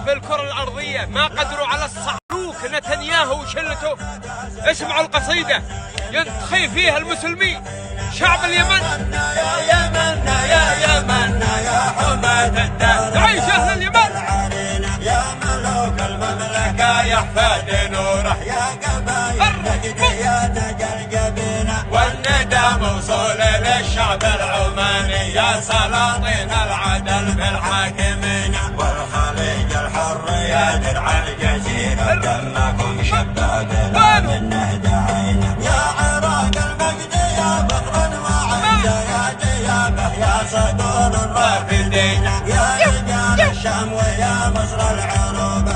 في الكرة الأرضية ما قدروا على الصعلوك نتنياهو وشلته. اسمعوا القصيدة ينتخي فيها المسلمين شعب اليمن. يا يمن يا يمن يا حماة الدهر، عيش أهل اليمن يا ملوك المملكة يحفاد نوره، يا قبايل يا نجل قبينا، والندى موصول للشعب العماني، يا سلاطين العدل في الحاكمين، والخليج الحر يا درع الجزيرة، دمكم شبابنا من نهد عينه، يا عراق المجد يا بطن وعزة، يا ديابة يا صدور الرافدين، يا رجال الشام ويا مصر العروبة،